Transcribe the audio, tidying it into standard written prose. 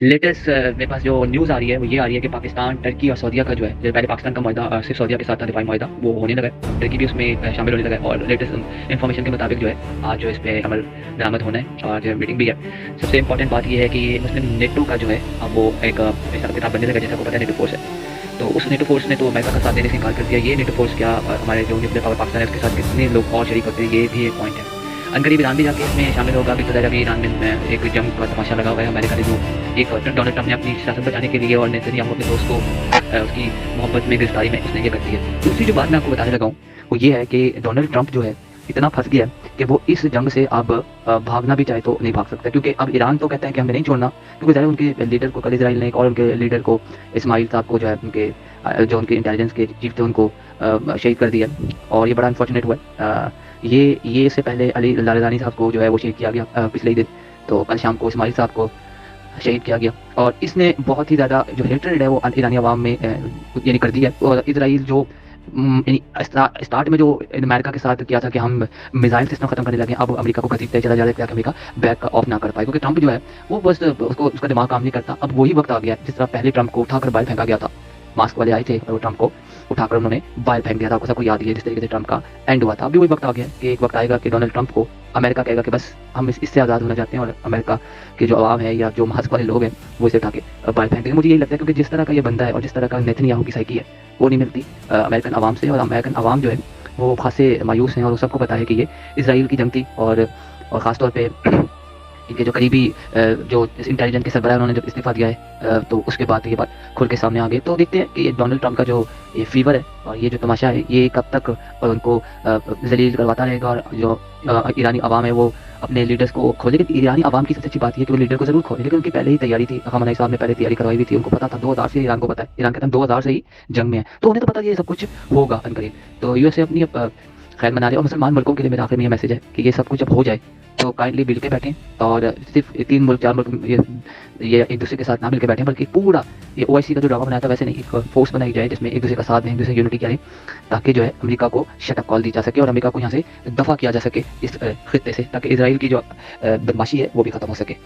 Latest मेरे पास जो news आ रही है वो ये आ रही है कि पाकिस्तान, टर्की और सऊदीया का जो है, जो पहले पाकिस्तान का मुआहदा सिर्फ सऊदीया के साथ था, दिफाई मुआहदा, वो होने लगा है। टर्की भी उसमें शामिल होने लगा है और लेटेस्ट इन्फॉर्मेशन के मुताबिक जो है आज जो इस पे अमल दरामद होना है और जो मीटिंग भी है। सबसे इंपॉर्टेंट बात ये है कि मुस्लिम नेटो का जो है अब वो एक हिसाब किताब बनने लगा, जैसा आपको पता है नेटो फोर्स है। तो उस नेटो फोर्स ने तो अमेरिका का साथ देने से इनकार कर दिया। ये नेटो फोर्स क्या हमारे जो न्यूक्लियर पावर पाकिस्तान है उसके साथ कितने लोग और शरीक होते हैं, ये भी एक पॉइंट है। अनकरीब ईरान भी जाके इसमें शामिल होगा। अभी पता अभी ईरान में एक जंग का तमाशा लगा हुआ है। अमेरिका ने जो एक डोनाल्ड ट्रंप ने अपनी सियासत बचाने के लिए और नेतन्याहू अपने दोस्त को उसकी मोहब्बत में गिरफ्तारी में उसने ये कर दी है। दूसरी जो बात मैं आपको बताने लगा हूँ वो ये है कि डोनाल्ड ट्रंप जो है इतना फंस गया है कि वो इस जंग से अब भागना भी चाहे तो नहीं भाग सकता, क्योंकि अब ईरान तो कहता है कि हमें नहीं छोड़ना, क्योंकि ज़रा उनके लीडर को कल इजराइल ने और उनके लीडर को इस्माइल साहब को जो है उनके जो उनके इंटेलिजेंस के चीफ थे उनको शहीद कर दिया और ये बड़ा अनफॉर्चुनेट हुआ है। ये इससे पहले अली लारदानी साहब को जो है वो शहीद किया गया पिछले ही दिन। तो कल शाम को इस्माइल साहब को शहीद किया गया और इसने बहुत ही ज़्यादा जो हेट्रेड है वो ईरानी अवाम में यानी कर दी है। और इसराइल जो स्टार्ट में जो अमेरिका के साथ किया था कि हम मिसाइल सिस्टम खत्म करने लगे, अब अमेरिका को घसीटते चला जा रहा है कि अमेरिका बैक ऑफ ना कर पाए, क्योंकि ट्रंप जो है वो बस उसको उसका दिमाग काम नहीं करता। अब वही वक्त आ गया जिस तरह पहले ट्रंप को उठाकर बाहर फेंका गया था। मास्क वाले आए थे और ट्रंप को उठाकर उन्होंने बाहर फेंक दिया था। आपको सबको याद ही है जिस तरीके से ट्रंप का एंड हुआ था। अभी वही वक्त आ गया कि एक वक्त आएगा कि डोनाल्ड ट्रंप को अमेरिका कहेगा कि बस हम इससे आज़ाद होना चाहते हैं और अमेरिका के जो आवाम है या जो मास्क वाले लोग हैं वो इसे उठा के बाहर फेंक देंगे। मुझे यही लगता है क्योंकि जिस तरह का ये बंदा है और जिस तरह का नेतन्याहू की साइकी है वो नहीं मिलती अमेरिकन आवाम से। और अमेरिकन आवाम जो है वो खासे मायूस हैं और सबको पता है कि ये इसराइल की जंग थी। और ख़ासतौर पर इनके जो करीबी जो इंटेलिजेंस के सरबराह उन्होंने जब इस्तीफा दिया है तो उसके बाद ये बात खुल के सामने आ गई। तो देखते हैं कि ये डोनाल्ड ट्रंप का जो ये फीवर है और ये जो तमाशा है ये कब तक उनको जलील करवाता रहेगा और जो ईरानी अवाम है वो अपने लीडर्स को खोले। लेकिन ईरानी अवाम की सबसे अच्छी बात ये कि वो लीडर को जरूर खोले, लेकिन उनकी पहले ही तैयारी थी। खamenei साहब ने पहले तैयारी करवाई हुई थी, उनको पता था 2000 से। ईरान को पता है, ईरान कहता है 2000 से ही जंग में है, तो उन्हें तो पता ये सब कुछ होगा अनकरीब। तो यूएसए अपनी खैर मना रहे और मुसलमान मुल्कों के लिए मेरा आखिर में ये मैसेज है कि ये सब कुछ जब हो जाए तो काइंडली मिल के बैठें और सिर्फ 3 मुल्क 4 मुल्क ये एक दूसरे के साथ ना मिल के बैठें, बल्कि पूरा ये ओआईसी का जो ड्रामा बनाया था वैसे नहीं, एक फोर्स बनाई जाए जिसमें एक दूसरे का साथ दें, एक दूसरे यूनिटी करें, ताकि जो है अमेरिका को शटअप कॉल दी जा सके और अमेरिका को यहाँ से दफा किया जा सके इस खित्ते से, ताकि इसराइल की जो बदमाशी है वो भी खत्म हो सके।